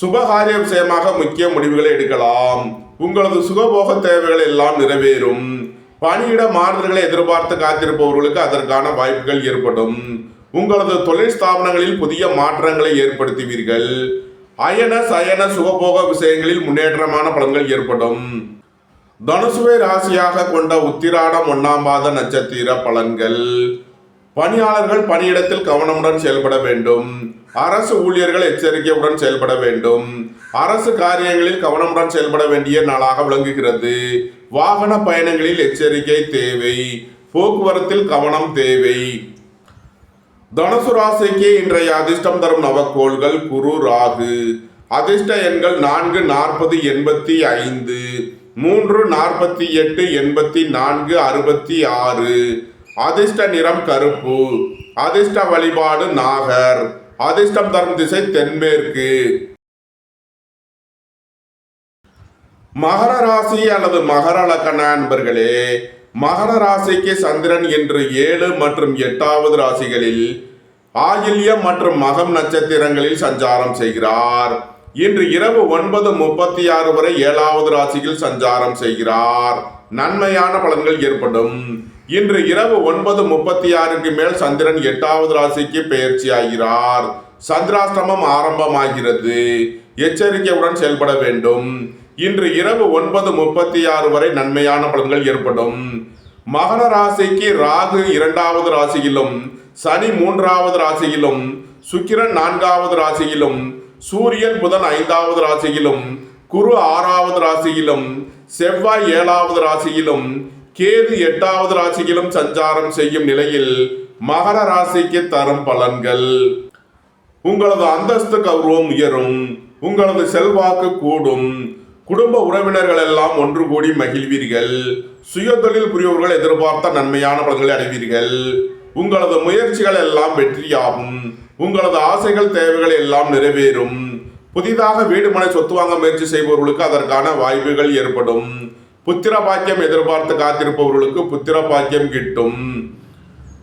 Speaker 1: சுபகாரிய விஷயமாக முக்கிய முடிவுகளை எடுக்கலாம். உங்களது சுகபோக தேவைகள் எல்லாம் நிறைவேறும். பணியிட மாறுதல்களை எதிர்பார்த்து காத்திருப்பவர்களுக்கு அதற்கான வாய்ப்புகள் ஏற்படும். உங்களது தொழில் ஸ்தாபனங்களில் புதிய மாற்றங்களை ஏற்படுத்துவீர்கள். அயன சயன சுகபோக விஷயங்களில் முன்னேற்றமான பலன்கள் ஏற்படும். தனுசுவை ராசியாக கொண்ட உத்திராடம் 1ஆம் பாத நட்சத்திர பலன்கள். பணியாளர்கள் பணியிடத்தில் கவனமுடன் செயல்பட வேண்டும். அரசு ஊழியர்கள் எச்சரிக்கையுடன் செயல்பட வேண்டும். அரசு காரியங்களில் கவனமுடன் செயல்பட வேண்டிய நாளாக விளங்குகிறது. வாகன பயணங்களில் எச்சரிக்கை தேவை. போக்குவரத்தில் கவனம் தேவை. தனுசு ராசிக்கு இன்றைய அதிர்ஷ்டம் தரும் நவக்கோள்கள் குரு, ராகு. அதிர்ஷ்ட எண்கள் 4, 40, 85, 3, 48, 84, 66. அதிர்ஷ்ட நிறம் கருப்பு. அதிர்ஷ்ட வழிபாடு நாகர். அதிர்ஷ்டம் தரும் திசை தென்மேற்கு. மகர ராசி அல்லது மகர லக்கண அன்பர்களே, மகர ராசிக்கு சந்திரன் என்று 7 மற்றும் 8வது ராசிகளில் ஆயில்யம் மற்றும் மகம் நட்சத்திரங்களில் சஞ்சாரம் செய்கிறார். இன்று இரவு 9:36 வரை 7வது ராசியில் சஞ்சாரம் செய்கிறார். நன்மையான பலன்கள் ஏற்படும். இன்று இரவு 9:36க்கு மேல் சந்திரன் 8வது ராசிக்கு பெயர்ச்சி ஆகிறார். சந்திராஷ்டமம் ஆரம்பமாகிறது. எச்சரிக்கையுடன் செயல்பட வேண்டும். இன்று இரவு 9:36 வரை நன்மையான பலன்கள் ஏற்படும். மகர ராசிக்கு ராகு 2வது ராசியிலும், சனி 3வது ராசியிலும், சுக்கிரன் 4வது ராசியிலும், சூரியன் புதன் 5வது ராசியிலும், குரு 6வது ராசியிலும், செவ்வாய் 7வது ராசியிலும், கேது 8வது ராசியிலும் சஞ்சாரம் செய்யும் நிலையில் மகர ராசிக்கு தரும் பலன்கள். உங்களது அந்தஸ்து கௌரவம் உயரும். உங்களது செல்வாக்கு கூடும். குடும்ப உறவினர்கள் எல்லாம் ஒன்று கூடி மகிழ்வீர்கள். சுய தொழில் புரிபவர்கள் எதிர்பார்த்த நன்மையான பலன்களை அடைவீர்கள். உங்களது முயற்சிகள் எல்லாம் வெற்றியாகும். உங்களது ஆசைகள் தேவைகள் எல்லாம் நிறைவேறும். புதிதாக வீடு மனை சொத்து வாங்க முயற்சி செய்பவர்களுக்கு அதற்கான வாய்ப்புகள் ஏற்படும். புத்திர பாக்கியம் எதிர்பார்த்து காத்திருப்பவர்களுக்கு புத்திர பாக்கியம் கிட்டும்.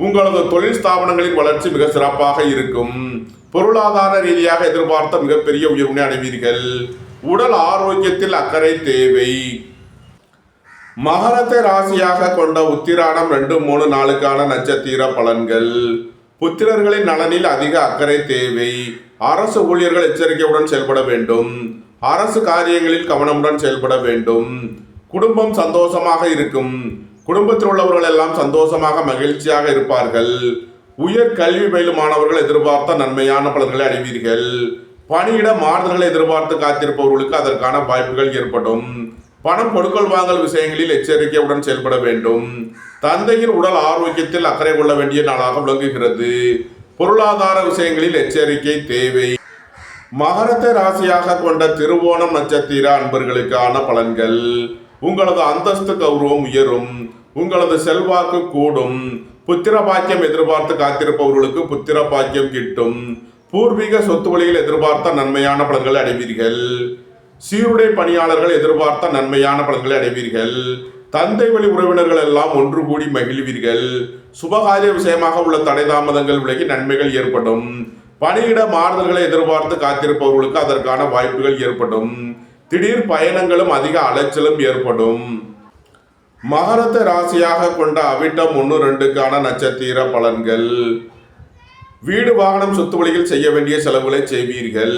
Speaker 1: உங்களது தொழில் ஸ்தாபனங்களின் வளர்ச்சி மிக சிறப்பாக இருக்கும். பொருளாதார ரீதியாக எதிர்பார்த்த மிகப்பெரிய உயர்வினை அடைவீர்கள். உடல் ஆரோக்கியத்தில் அக்கறை தேவை. மகரத்தை ராசியாக கொண்ட உத்திராடம் 2, 3 நாளுக்கான நட்சத்திர பலன்கள். புத்திரர்களின் நலனில் அதிக அக்கறை தேவை. அரசு ஊழியர்கள் எச்சரிக்கையுடன் செயல்பட வேண்டும். அரசு காரியங்களில் கவனமுடன் செயல்பட வேண்டும். குடும்பம் சந்தோஷமாக இருக்கும். குடும்பத்தில் உள்ளவர்கள் எல்லாம் சந்தோஷமாக மகிழ்ச்சியாக இருப்பார்கள். உயர் கல்வி பயிலும் மாணவர்கள் எதிர்பார்த்த நன்மையான பலன்களை அடைவீர்கள். பணியிட மாறுதல்களை எதிர்பார்த்து காத்திருப்பவர்களுக்கு அதற்கான வாய்ப்புகள் ஏற்படும். பணம் கொடுக்கல் வாங்கல் விஷயங்களில் எச்சரிக்கையுடன் செயல்பட வேண்டும். தந்தையின் உடல் ஆரோக்கியத்தில் அக்கறை கொள்ள வேண்டிய நாளாக விளங்குகிறது. பொருளாதார விஷயங்களில் எச்சரிக்கை தேவை. மகரத்தை ராசியாக கொண்ட திருவோணம் நட்சத்திர அன்பர்களுக்கான பலன்கள். உங்களது அந்தஸ்து கௌரவம் உயரும். உங்களது செல்வாக்கு கூடும். புத்திர பாக்கியம் எதிர்பார்த்து காத்திருப்பவர்களுக்கு புத்திர பாக்கியம் கிட்டும். பூர்வீக சொத்து வழியில் எதிர்பார்த்த நன்மையான பலன்களை அடைவீர்கள். சீருடை பணியாளர்கள் எதிர்பார்த்த நன்மையான பலன்களை அடைவீர்கள். தந்தை வழி உறவினர்கள் எல்லாம் ஒன்று கூடி மகிழ்வீர்கள். சுபகாரிய விஷயமாக உள்ள தடை தாமதங்கள் விலகி நன்மைகள் ஏற்படும். பணியிட மாறுதல்களை எதிர்பார்த்து காத்திருப்பவர்களுக்கு அதற்கான வாய்ப்புகள் ஏற்படும். திடீர் பயணங்களும் அதிக அலைச்சலும் ஏற்படும். மகரத்தை ராசியாக கொண்ட அவிட்டம் 1, 2க்கான நட்சத்திர பலன்கள். வீடு வாகனம் சொத்து வழியில் செய்ய வேண்டிய செலவுகளை செய்வீர்கள்.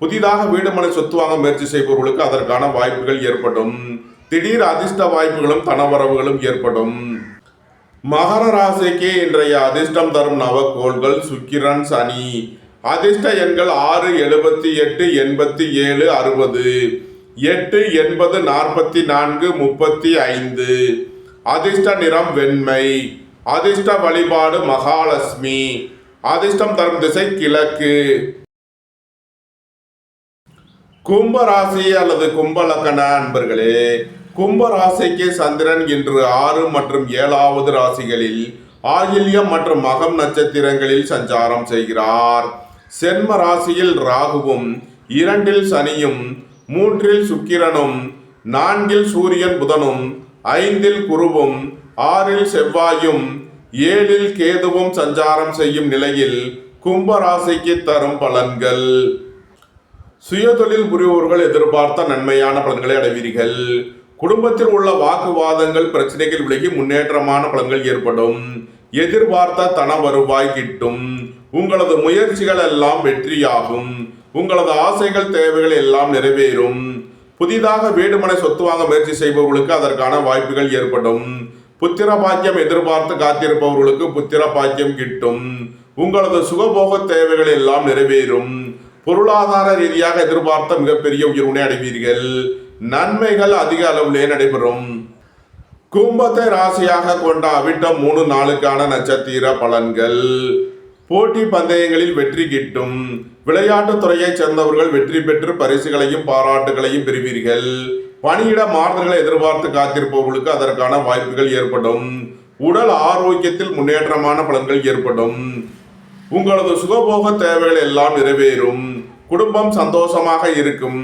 Speaker 1: புதிதாக வீடு மனை சொத்து வாங்க முயற்சி செய்பவர்களுக்கு அதற்கான வாய்ப்புகள் ஏற்படும். திடீர் அதிர்ஷ்ட வாய்ப்புகளும் தனவரவுகளும் ஏற்படும். மகர ராசிக்கு இன்றைய அதிர்ஷ்டம் தரும் நவக்கோள்கள் சுக்கிரன், சனி. அதிர்ஷ்ட எண்கள் 6, 78, 87, 60, 8, 80, 44, 35. அதிர்ஷ்ட நிறம் வெண்மை. அதிர்ஷ்ட வழிபாடு மகாலட்சுமி. அதிர்ஷ்டம் தரும் திசை கிழக்கு. கும்ப ராசி அல்லது கும்ப லக்கண அன்பர்களே, கும்ப ராசிக்கு சந்திரன் இன்று 6 மற்றும் 7வது ராசிகளில் ஆயில்யம் மற்றும் மகம் நட்சத்திரங்களில் சஞ்சாரம் செய்கிறார். சென்ம ராசியில் ராகுவும், 2ல் சனியும், 3ல் சுக்கிரனும், 4ல் சூரியன் புதனும், 5ல் குருவும், 6ல் செவ்வாயும், 7ல் கேதுவும் சஞ்சாரம் செய்யும் நிலையில் கும்ப ராசிக்கு தரும் பலன்கள். சுயதொழில் புரிபவர்கள் எதிர்பார்த்த நன்மையான பலன்களை அடைவீர்கள். குடும்பத்தில் உள்ள வாக்குவாதங்கள் பிரச்சனைகள் விலகி முன்னேற்றமான பலன்கள் ஏற்படும். எதிர்பார்த்த தன வருவாய் கிட்டும். உங்களது முயற்சிகள் எல்லாம் வெற்றியாகும். உங்களது ஆசைகள் தேவைகள் எல்லாம் நிறைவேறும். புதிதாக வீடு மனை சொத்து வாங்க முயற்சி செய்பவர்களுக்கு அதற்கான வாய்ப்புகள் ஏற்படும். புத்திர பாக்கியம் எதிர்பார்த்து காத்திருப்பவர்களுக்கு புத்திர பாக்கியம் கிட்டும். உங்களது சுகபோக தேவைகள் எல்லாம் நிறைவேறும். பொருளாதார ரீதியாக எதிர்பார்த்த மிகப்பெரிய உயர்வினை அடைவீர்கள். நன்மைகள் அதிக அளவிலே நடைபெறும். கும்பத்தை ராசியாக கொண்ட அவிட்டம் 3 நாளுக்கான நட்சத்திர பலன்கள். போட்டி பந்தயங்களில் வெற்றி கிட்டும். விளையாட்டுத் துறையைச் சேர்ந்தவர்கள் வெற்றி பெற்று பரிசுகளையும் பாராட்டுகளையும் பெறுவீர்கள். பணியிட மாறுதல்களை எதிர்பார்த்து காத்திருப்பவர்களுக்கு அதற்கான வாய்ப்புகள் ஏற்படும். உடல் ஆரோக்கியத்தில் முன்னேற்றமான பலன்கள் ஏற்படும். உங்களது சுகபோக தேவைகள் எல்லாம் நிறைவேறும். குடும்பம் சந்தோஷமாக இருக்கும்.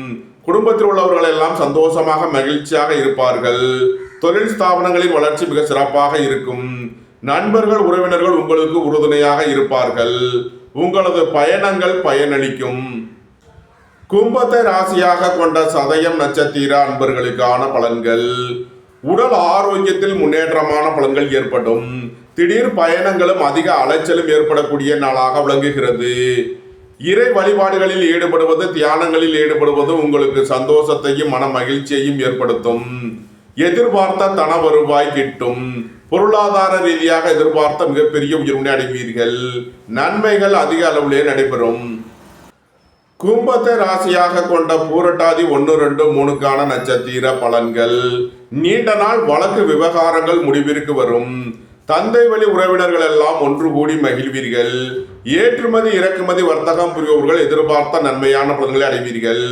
Speaker 1: குடும்பத்தில் உள்ளவர்கள் எல்லாம் சந்தோஷமாக மகிழ்ச்சியாக இருப்பார்கள். தொழில் ஸ்தாபனங்களின் வளர்ச்சி மிக சிறப்பாக இருக்கும். நண்பர்கள் உறவினர்கள் உங்களுக்கு உறுதுணையாக இருப்பார்கள். உங்களது பயணங்கள் பயனளிக்கும். கும்பத்தை ராசியாக கொண்ட சதயம் நட்சத்திர அன்பர்களுக்கான பலன்கள். உடல் ஆரோக்கியத்தில் முன்னேற்றமான பலன்கள் ஏற்படும். திடீர் பயணங்களும் அதிக அலைச்சலும் ஏற்படக்கூடிய நாளாக விளங்குகிறது. இறை வழிபாடுகளில் ஈடுபடுவது, தியானங்களில் ஈடுபடுவது உங்களுக்கு சந்தோஷத்தையும் மன மகிழ்ச்சியையும் ஏற்படுத்தும். எதிர்பார்த்த தன வருவாய் கிட்டும். பொருளாதார ரீதியாக எதிர்பார்த்த மிகப்பெரிய உயர்வினை அடைவீர்கள். நன்மைகள் அதிக அளவிலே நடைபெறும். கும்பத்தை ராசியாக கொண்ட பூரட்டாதி 1, 2, 3க்கான நட்சத்திர பலன்கள். நீண்ட நாள் வழக்கு விவகாரங்கள் முடிவிற்கு வரும். தந்தை வழி உறவினர்கள் எல்லாம் ஒன்று கூடி மகிழ்வீர்கள். ஏற்றுமதி இறக்குமதி வர்த்தகம் புரிபவர்கள் எதிர்பார்த்த நன்மையான பலன்களை அடைவீர்கள்.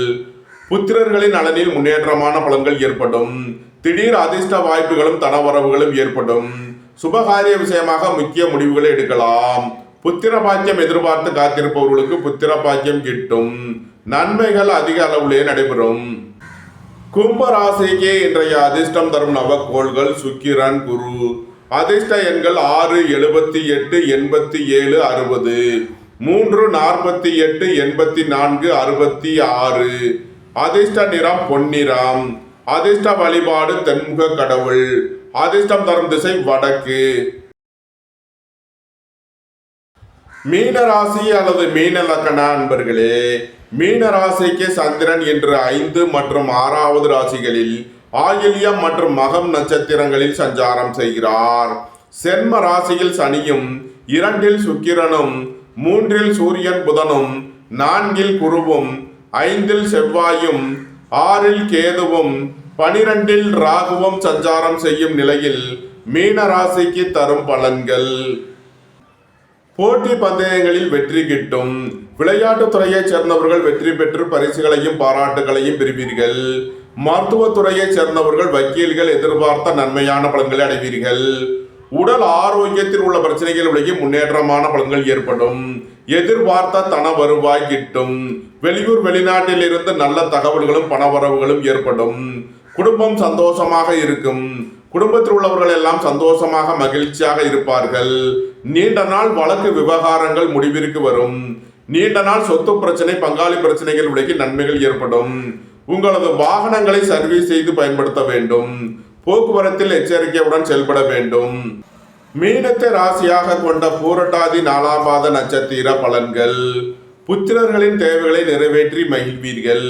Speaker 1: புத்திரர்களின் நலனில் முன்னேற்றமான பலன்கள் ஏற்படும். திடீர் அதிர்ஷ்ட வாய்ப்புகளும் தனவரவுகளும் ஏற்படும். சுபகாரிய விஷயமாக முக்கிய முடிவுகளை எடுக்கலாம். புத்திர பாக்கியம் எதிர்பார்த்து காத்திருப்பவர்களுக்கு புத்திர பாக்கியம் கிட்டும். நன்மைகள் அதிக அளவிலே நடைபெறும். கும்ப ராசிக்கு இன்றைய அதிர்ஷ்டம் தரும் நவக்கோள்கள் சுக்கிரன், குரு. அதிர்ஷ்ட எண்கள் 6, 78, 87, 60, 3, 48, 84, 66. அதிர்ஷ்ட நிறம் பொன்னிறம். அதிர்ஷ்ட வழிபாடு தென்முக கடவுள். அதிர்ஷ்டம் தரும் திசை வடக்கு. மீன ராசி அல்லது மீன லக்கண அன்பர்களே, மீன ராசிக்கு சந்திரன் இன்று 5 மற்றும் 6வது ராசிகளில் ஆயில்யம் மற்றும் மகம் நட்சத்திரங்களில் சஞ்சாரம் செய்கிறார். சென்ம ராசியில் சனியும், 2இல் சுக்கிரனும், 3இல் சூரியன் புதனும், 4இல் குருவும், 5இல் செவ்வாயும், 6இல் கேதுவும், 12இல் ராகுவும் சஞ்சாரம் செய்யும் நிலையில் மீன ராசிக்கு தரும் பலன்கள். போட்டி பந்தயங்களில் வெற்றி கிட்டும். விளையாட்டுத் துறையைச் சேர்ந்தவர்கள் வெற்றி பெற்று பரிசுகளையும் பாராட்டுகளையும் பெறுவீர்கள். மருத்துவத்துறையைச் சேர்ந்தவர்கள் வக்கீல்கள் எதிர்பார்த்த நன்மையான பலன்களை அடைவீர்கள். உடல் ஆரோக்கியத்தில் உள்ள பிரச்சனைகள் விலகி முன்னேற்றமான பலன்கள் ஏற்படும். எதிர்பார்த்த தன வருவாய் கிட்டும். வெளியூர் வெளிநாட்டில் இருந்து நல்ல தகவல்களும் பணவரவுகளும் ஏற்படும். குடும்பம் சந்தோஷமாக இருக்கும். குடும்பத்தில் உள்ளவர்கள் எல்லாம் சந்தோஷமாக மகிழ்ச்சியாக இருப்பார்கள். நீண்ட நாள் வழக்கு விவகாரங்கள் முடிவிற்கு வரும். நீண்ட நாள் சொத்து பிரச்சனை, பங்காளி பிரச்சனைகள் விலகி நன்மைகள் ஏற்படும். உங்களது வாகனங்களை சர்வீஸ் செய்து பயன்படுத்த வேண்டும். போக்குவரத்தில் எச்சரிக்கையுடன் செயல்பட வேண்டும். மீனத்தை ராசியாக கொண்ட பூரட்டாதி 4ஆம் பாத நட்சத்திர பலன்கள். புத்திரர்களின் தேவைகளை நிறைவேற்றி மகிழ்வீர்கள்.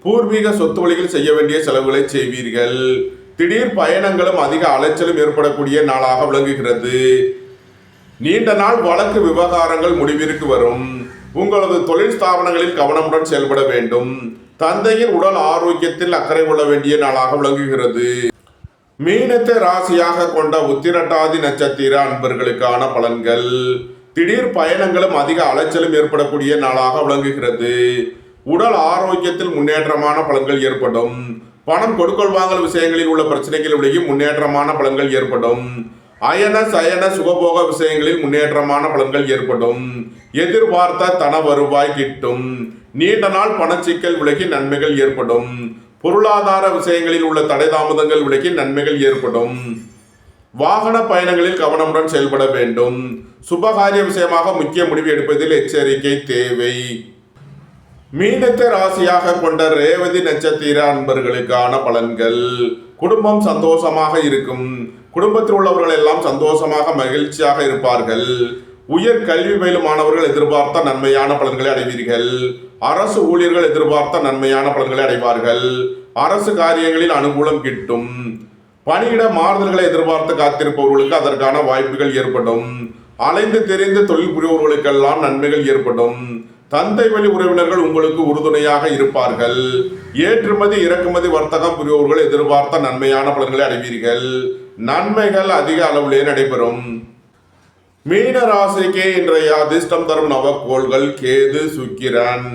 Speaker 1: பூர்வீக சொத்து வழியில் செய்ய வேண்டிய செலவுகளை செய்வீர்கள். திடீர் பயணங்களும் அதிக அலைச்சலும் ஏற்படக்கூடிய நாளாக விளங்குகிறது. நீண்ட நாள் வழக்கு விவகாரங்கள் முடிவிற்கு வரும். உங்களது தொழில் ஸ்தாபனங்களில் கவனமுடன் செயல்பட வேண்டும். தந்தையின் உடல் ஆரோக்கியத்தில் அக்கறை கொள்ள வேண்டிய நாளாக விளங்குகிறது. மீனத்தை ராசியாக கொண்ட உத்திரட்டாதி நட்சத்திர அன்பர்களுக்கான பலன்கள். திடீர் பயணங்களும் அதிக அலைச்சலும் ஏற்படக்கூடிய நாளாக விளங்குகிறது. உடல் ஆரோக்கியத்தில் முன்னேற்றமான பலன்கள் ஏற்படும். பணம் கொடுக்கல் வாங்கல் விஷயங்களில் உள்ள பிரச்சனைகள் விலகி முன்னேற்றமான பலன்கள் ஏற்படும். அயன சயன சுகபோக விஷயங்களில் முன்னேற்றமான பலன்கள் ஏற்படும். எதிர்பார்த்த தன வருவாய் கிட்டும். நீண்ட நாள் பணச்சிக்கல் விலகி நன்மைகள் ஏற்படும். பொருளாதார விஷயங்களில் உள்ள தடை தாமதங்கள் விலகி நன்மைகள் ஏற்படும். வாகன பயணங்களில் கவனமுடன் செயல்பட வேண்டும். சுபகாரிய விஷயமாக முக்கிய முடிவு எடுப்பதில் எச்சரிக்கை தேவை. மீனத்தை ராசியாக கொண்ட ரேவதி நட்சத்திர அன்பர்களுக்கான பலன்கள். குடும்பம் சந்தோஷமாக இருக்கும். குடும்பத்தில் உள்ளவர்கள் எல்லாம் சந்தோஷமாக மகிழ்ச்சியாக இருப்பார்கள். உயர் கல்வி பயிலும் மாணவர்கள் எதிர்பார்த்த நன்மையான பலன்களை அடைவீர்கள். அரசு ஊழியர்கள் எதிர்பார்த்த நன்மையான பலன்களை அடைவார்கள். அரசு காரியங்களில் அனுகூலம் கிட்டும். பணியிட மாறுதல்களை எதிர்பார்த்து காத்திருப்பவர்களுக்கு அதற்கான வாய்ப்புகள் ஏற்படும். அலைந்து தெரிந்து தொழில் புரிபவர்களுக்கெல்லாம் நன்மைகள் ஏற்படும். தந்தை வழி உறவினர்கள் உங்களுக்கு உறுதுணையாக இருப்பார்கள். ஏற்றுமதி இறக்குமதி வர்த்தகம் புரிபவர்கள் எதிர்பார்த்த நன்மையான பலன்களை அடைவீர்கள். நன்மைகள் அதிக அளவிலே நடைபெறும். மீன ராசிக்கு இன்றைய அதிர்ஷ்டம் தரும் நவக்கோள்கள் கேது, சுக்கிரன்.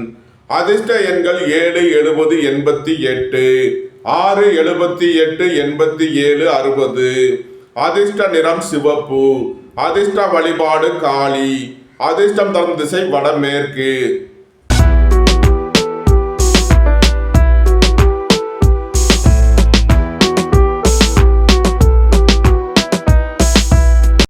Speaker 1: அதிர்ஷ்ட எண்கள் 7, 70, 88, 6, 78, 87, 60. அதிர்ஷ்ட நிறம் சிவப்பு. அதிர்ஷ்ட வழிபாடு காளி. அதிர்ஷ்டம் தரும் திசை வடமேற்கு.